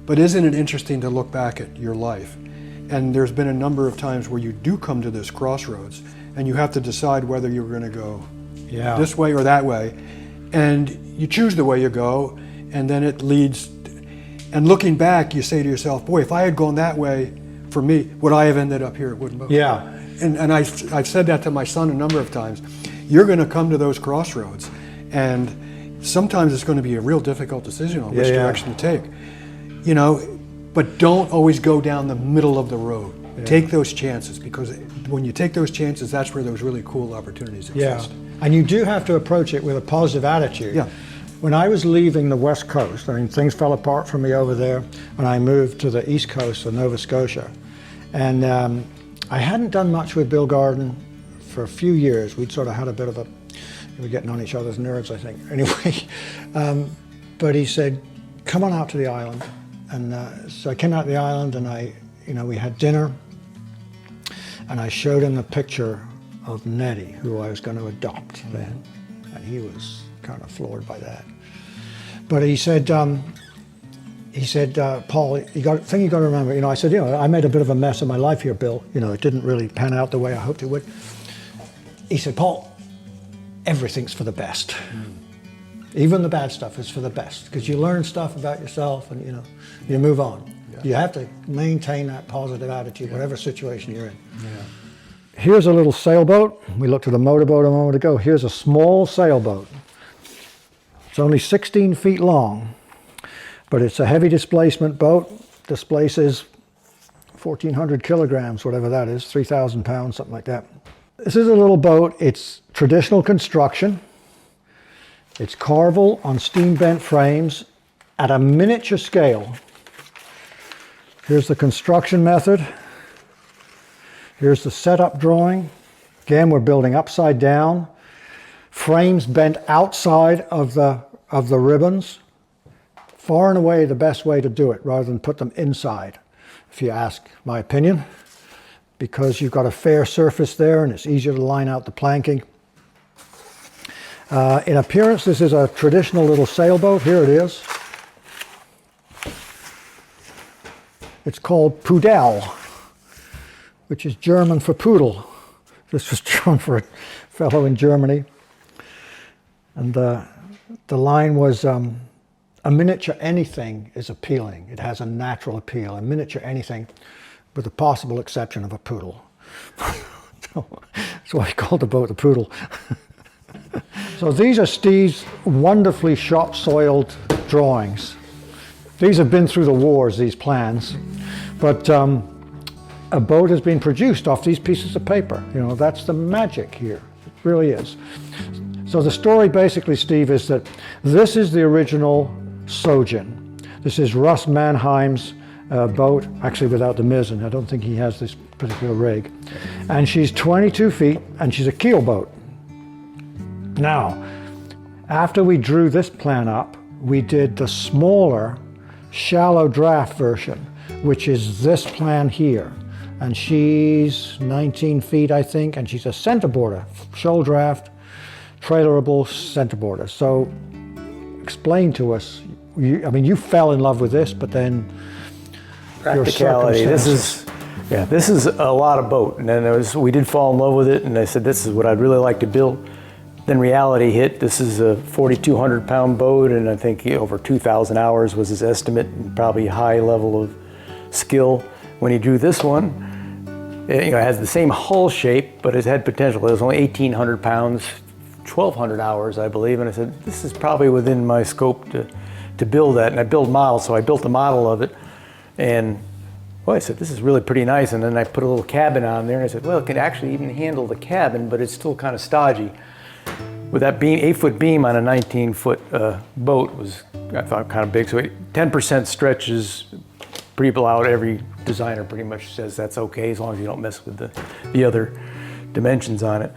But isn't it interesting to look back at your life? And there's been a number of times where you do come to this crossroads and you have to decide whether you're going to go this way or that way. And you choose the way you go, and then it leads, and looking back, you say to yourself, boy, if I had gone that way, for me, would I have ended up here at Wooden Boat? Yeah. And I've said that to my son a number of times. You're going to come to those crossroads, and sometimes it's going to be a real difficult decision on which direction to take. You know, but don't always go down the middle of the road. Yeah. Take those chances, because when you take those chances, that's where those really cool opportunities exist. Yeah. And you do have to approach it with a positive attitude. Yeah. When I was leaving the West Coast, I mean, things fell apart for me over there, and I moved to the East Coast of Nova Scotia. And I hadn't done much with Bill Garden for a few years. We'd sort of had a bit of we were getting on each other's nerves, I think. Anyway, but he said, come on out to the island. And so I came out to the island, and we had dinner, and I showed him the picture of Nettie, who I was going to adopt then, and he was kind of floored by that. But he said, Paul, thing you got to remember, I said, I made a bit of a mess of my life here, Bill. It didn't really pan out the way I hoped it would. He said, Paul, everything's for the best. Even the bad stuff is for the best, because you learn stuff about yourself, and you move on. Yeah. You have to maintain that positive attitude, whatever situation you're in. Yeah. Here's a little sailboat. We looked at a motorboat a moment ago. Here's a small sailboat. It's only 16 feet long, but it's a heavy displacement boat. Displaces 1,400 kilograms, whatever that is, 3,000 pounds, something like that. This is a little boat. It's traditional construction. It's carvel on steam bent frames at a miniature scale. Here's the construction method. Here's the setup drawing. Again, we're building upside down. Frames bent outside of the ribbons. Far and away the best way to do it, rather than put them inside, if you ask my opinion, because you've got a fair surface there and it's easier to line out the planking. In appearance, this is a traditional little sailboat. Here it is. It's called Pudel, which is German for poodle. This was drawn for a fellow in Germany. And the line was, a miniature anything is appealing. It has a natural appeal. A miniature anything, with the possible exception of a poodle. That's why he called the boat the Poodle. So these are Steve's wonderfully shop-soiled drawings. These have been through the wars, these plans. But a boat has been produced off these pieces of paper. That's the magic here. It really is. So the story basically, Steve, is that this is the original Sojin. This is Russ Mannheim's boat, actually without the mizzen. I don't think he has this particular rig. And she's 22 feet, and she's a keel boat. Now, after we drew this plan up, we did the smaller, shallow draft version, which is this plan here. And she's 19 feet, I think, and she's a centerboarder, shoal draft, trailerable centerboarder. So explain to us, you fell in love with this, but then practicality. This is a lot of boat. And then we did fall in love with it, and I said, this is what I'd really like to build. Then reality hit. This is a 4,200 pound boat, and I think over 2,000 hours was his estimate, and probably a high level of skill. When he drew this one, it has the same hull shape, but it had potential. It was only 1,800 pounds, 1,200 hours, I believe. And I said, this is probably within my scope to build that. And I build models, so I built a model of it. And I said, this is really pretty nice. And then I put a little cabin on there, and I said, well, it can actually even handle the cabin, but it's still kind of stodgy. With that 8-foot beam on a 19-foot boat was, I thought, kind of big. So 10% stretch is pretty loud. Every designer pretty much says that's okay, as long as you don't mess with the other dimensions on it.